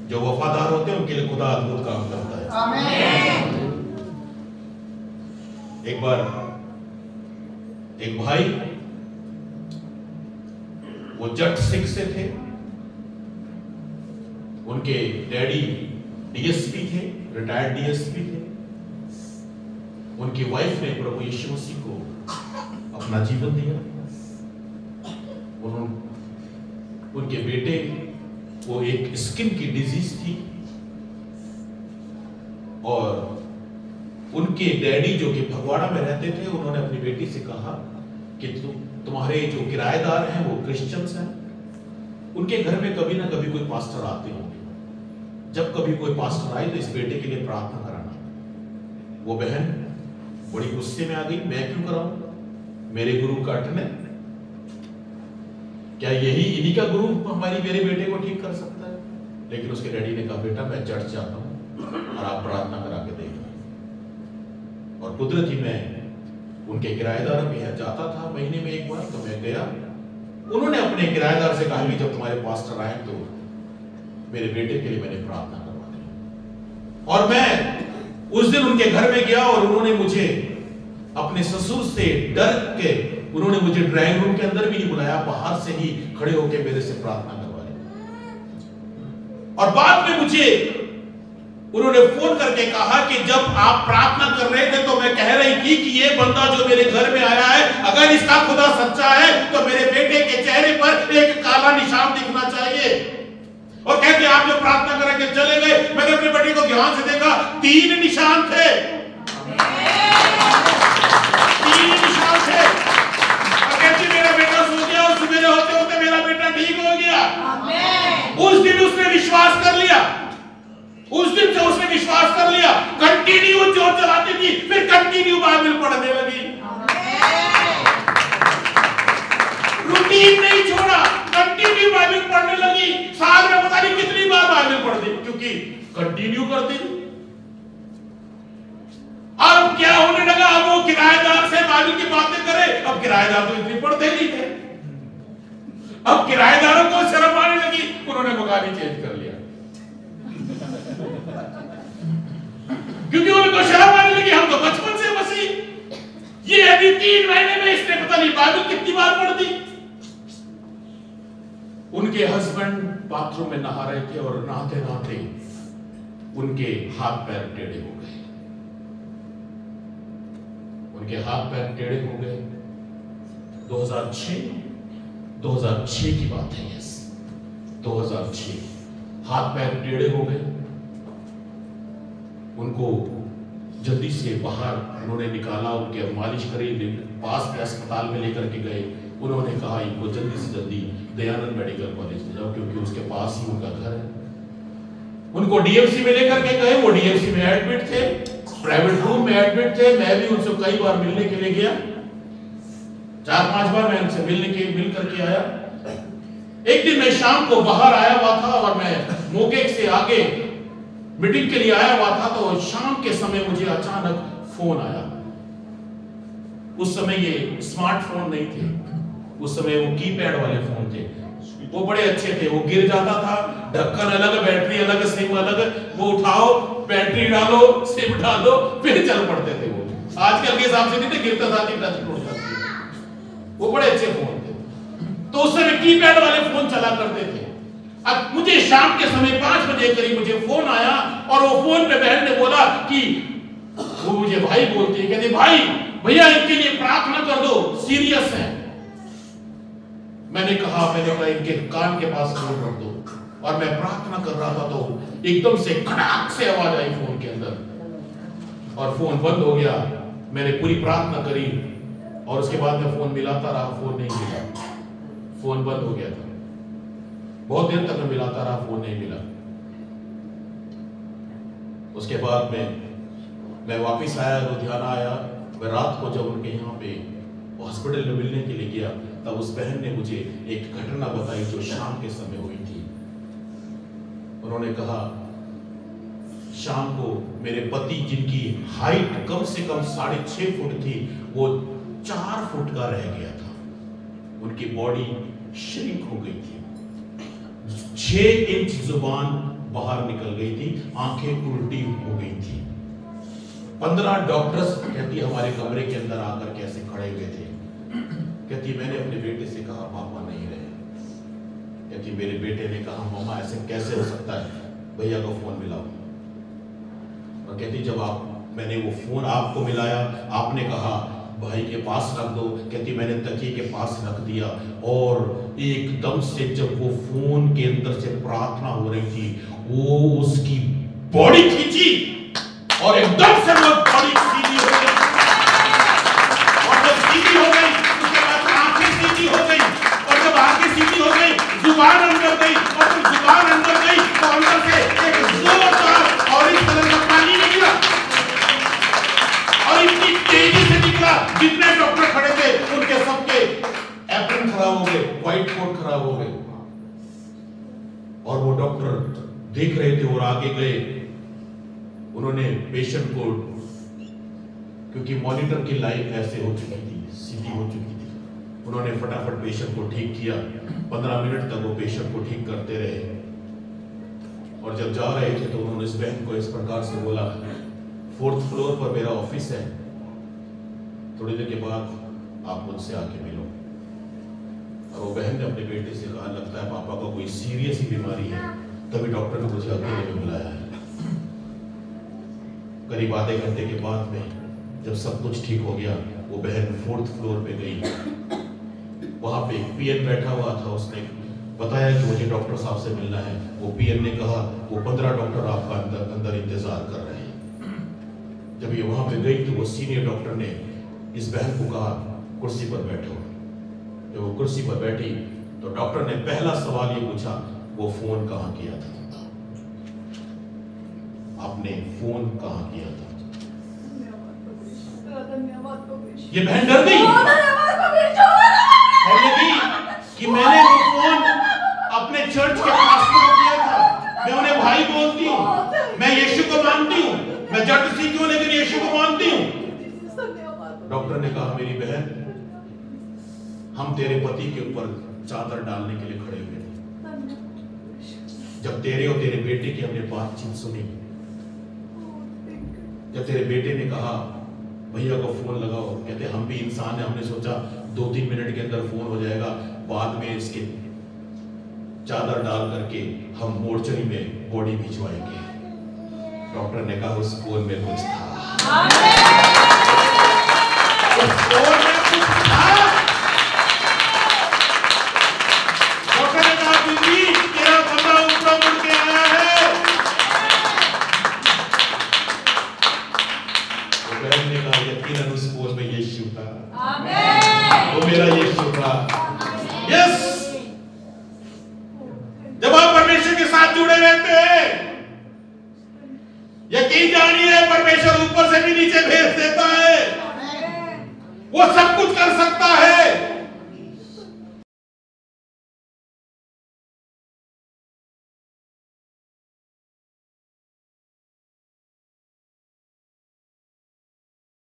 जो वफादार होते हैं उनके लिए खुदा अद्भुत काम करता है। आमीन। एक बार एक भाई, वो जट सिख से थे, उनके डैडी डीएसपी थे, रिटायर्ड डीएसपी थे। उनकी वाइफ ने प्रभु यीशु मसीह को अपना जीवन दिया। उनके बेटे को एक स्किन की डिजीज थी और उनके डैडी जो कि फगवाड़ा में रहते थे, उन्होंने अपनी बेटी से कहा कि तुम्हारे जो किराएदार हैं वो क्रिश्चियंस हैं, उनके घर में कभी ना कभी कोई पास्टर आते होंगे, जब कभी कोई पास्टर आए तो इस बेटे के लिए प्रार्थना कराना। वो बहन बड़ी गुस्से में आ गई, मैं क्यों कराऊं, मेरे गुरु काटने, क्या यही इन्हीं का गुरु हमारी मेरे बेटे को ठीक कर सकता है? लेकिन उसके डैडी ने कहा बेटा मैं चर्च जाता हूं और आप प्रार्थना करा के देखना। और कुदरती मैं उनके किराएदारों के यहाँ जाता था महीने में एक बार, तो मैं गया। उन्होंने अपने किराएदार से कहा कि जब तुम्हारे पास्टर आए तो मेरे बेटे के लिए मैंने प्रार्थना करवा दी। और मैं उस दिन उनके घर में गया और उन्होंने मुझे अपने ससुर से डर के, उन्होंने मुझे ड्राइंग रूम के अंदर भी नहीं बुलाया, बाहर से ही खड़े होकर मेरे से प्रार्थना करवाई। और बाद में मुझे उन्होंने फोन करके कहा कि जब आप प्रार्थना कर रहे थे तो मैं कह रही थी कि ये बंदा जो मेरे घर में आया है, अगर इसका खुदा सच्चा है तो मेरे बेटे के चेहरे पर एक काला निशान दिखना चाहिए। और कहते आप जो प्रार्थना करके चले गए, मैंने अपने बेटे को ध्यान से देखा, 3 निशान थे, 3 निशान थे। और कहती मेरा बेटा सो गया और सवेरे होते होते मेरा बेटा ठीक हो गया। उस दिन उसने विश्वास कर लिया, उस दिन से उसने विश्वास कर लिया, कंटिन्यू जोर चलाती थी, फिर कंटिन्यू बाइबल पढ़ने लगी, रूटीन नहीं छोड़ा, कंटिन्यू बाइबल पढ़ने लगी। साल में पता नहीं कितनी बार बाइबल पढ़ दी, क्योंकि कंटिन्यू करती थी। अब क्या होने लगा, अब वो किराएदार से बाइबल की बातें करे। अब किराएदार तो इतनी पढ़ते नहीं थे, अब किराएदारों को शर्म आने लगी, उन्होंने मकान चेंज कर लिया, क्योंकि उनको शर्म आने लगी, हम तो बचपन से मसीह। ये अभी 3 महीने में इसने पता नहीं बाइबल कितनी बार पढ़ दी। उनके हस्बैंड बाथरूम में नहा रहे थे और नहाते नहाते उनके हाथ पैर टेढ़े हो गए, उनके हाथ पैर टेढ़े हो गए। 2006 की बात है, यस 2006, हाथ पैर टेढ़े हो गए। उनको जल्दी से बाहर उन्होंने निकाला, उनके मालिश करी, पास के अस्पताल में लेकर के गए। उन्होंने कहा इनको जल्दी से जल्दी दयानंद मेडिकल कॉलेज ले जाओ, क्योंकि उसके पास ही उनका घर है। उनको डीएमसी में लेकर के गए, वो डीएमसी में एडमिट थे, प्राइवेट रूम में एडमिट थे। मैं भी उनसे कई बार मिलने के लिए गया, 4-5 बार मैं उनसे मिल करके आया। एक दिन मैं शाम को बाहर आया हुआ था और मैं मोगे से आगे मीटिंग के लिए आया हुआ था, तो शाम के समय मुझे अचानक फोन आया। उस समय ये स्मार्टफोन नहीं थे, उस समय वो कीपैड वाले फोन थे, वो बड़े अच्छे थे, वो गिर जाता था, ढक्कन अलग, बैटरी अलग, सिम अलग, वो उठाओ, बैटरी डालो, सिम डालो, फिर चल पड़ते थे। वो आजकल के हिसाब से नहीं थे, गिरता था टच टूट जाती। वो बड़े अच्छे फोन थे, तो उस समय कीपैड वाले फोन चला करते थे। अब मुझे शाम के समय 5 बजे करीब मुझे फोन आया और वो फोन पे बहन ने बोला कि वो मुझे भाई बोलती है, कहते भाई भैया इनके लिए प्रार्थना कर दो, सीरियस है। मैंने कहा इनके कान के पास फोन रख दो, और मैं प्रार्थना कर रहा था तो एकदम से खड़ाक से आवाज आई फोन के अंदर और फोन बंद हो गया। मैंने पूरी प्रार्थना करी और उसके बाद में फोन मिलाता रहा, फोन नहीं मिला, फोन बंद हो गया था। बहुत देर तक मैं मिलाता रहा, फोन नहीं मिला। उसके बाद में मैं वापस आया, लुधियाना आया। मैं रात को जब उनके यहाँ पे हॉस्पिटल में मिलने के लिए गया, तब उस बहन ने मुझे एक घटना बताई जो शाम के समय हुई थी। उन्होंने कहा शाम को मेरे पति, जिनकी हाइट कम से कम 6.5 फुट थी, वो 4 फुट का रह गया था। उनकी बॉडी श्रिंक हो गई थी, 6 इंच जुबान बाहर निकल गई थी, आंखें उल्टी हो गई थी। 15 डॉक्टर्स कहती हमारे कमरे के अंदर आकर कैसे खड़े हुए थे। कहती मैंने अपने बेटे से कहा पापा नहीं रहे। कहती मेरे बेटे ने कहा मम्मा ऐसे कैसे हो सकता है, भैया को फोन मिलाओ। और कहती जब मैंने वो फोन आपको मिलाया, आपने कहा भाई के पास रख दो। कहती मैंने तकिए के पास रख दिया और एकदम से जब वो फोन के अंदर से प्रार्थना हो रही थी, वो उसकी बॉडी खींची और एकदम से वो बॉडी सीधी हो गई। और जब सीधी हो गई उसके बाद आंखें सीधी हो गई, और जब आंखें सीधी हो गई जुबान अंदर गई, और जब जुबान अंदर गई तो अंदर से एक जोरदार ऑरेंज कलर का पानी निकला, और इतनी तेजी से निकला जितने डॉक्टर खड़े थे उनके सबके एप्रन खराब हो गए, व्हाइट कोट खराब हो गए। और वो डॉक्टर देख रहे थे और आगे गए। उन्होंने पेशेंट को, क्योंकि मॉनिटर की लाइट ऐसे हो चुकी थी, सीधी हो चुकी थी, उन्होंने फटाफट पेशेंट को ठीक किया। 15 मिनट तक वो पेशेंट को ठीक करते रहे। और जब जा रहे थे तो उन्होंने इस बहन को इस प्रकार से बोला, 4th फ्लोर पर मेरा ऑफिस है, थोड़ी देर के बाद आप मुझसे आके मिलो। और वो बहन ने अपने बेटे से कहा लगता है पापा को कोई सीरियस ही बीमारी है, तभी डॉक्टर ने मुझे अकेले में बुलाया है। करीब आधे घंटे के बाद में जब सब कुछ ठीक हो गया, वो बहन 4th फ्लोर पे गई। वहां पे एक पीएन बैठा हुआ था, उसने बताया कि मुझे डॉक्टर साहब से मिलना है। वो पीएन ने कहा वो 15 डॉक्टर आपका अंदर इंतजार कर रहे हैं। जब ये वहां पे गई तो वो सीनियर डॉक्टर ने इस बहन को कहा कुर्सी पर बैठो। जब वो कुर्सी पर बैठी तो डॉक्टर ने पहला सवाल ये पूछा, वो फोन कहाँ किया था, आपने फोन कहाँ किया था? ये बहन डर गई कि मैंने वो फोन अपने चर्च के पास्टर को किया था। मैं उन्हें भाई बोलती हूँ, मैं यीशु को मानती हूँ, मैं जट सिख हूं लेकिन यीशु को मानती हूँ। डॉक्टर ने कहा मेरी बहन, हम तेरे पति के ऊपर चादर डालने के लिए खड़े हुए थे। जब तेरे और तेरे बेटे की हमने बातचीत सुनी, जब तेरे बेटे ने कहा भैया को फोन लगाओ, कहते हम भी इंसान है, हमने सोचा 2-3 मिनट के अंदर फोन हो जाएगा, बाद में इसके चादर डाल करके हम मोर्चरी में बॉडी भिजवाएंगे। डॉक्टर ने कहा उस फोन में कुछ था, उस फोन में कुछ था। डॉक्टर ने कहा बीबी तेरा बंदा ऊपर मुड़ के आया है। तो बहन ने कहा यकीनन उस फोन में यीशु था, वो मेरा यीशु था। यस, जब आप परमेश्वर के साथ जुड़े रहते हैं, यकीन जानिए परमेश्वर ऊपर से भी नीचे भेज देता है। वो सब कुछ कर सकता है।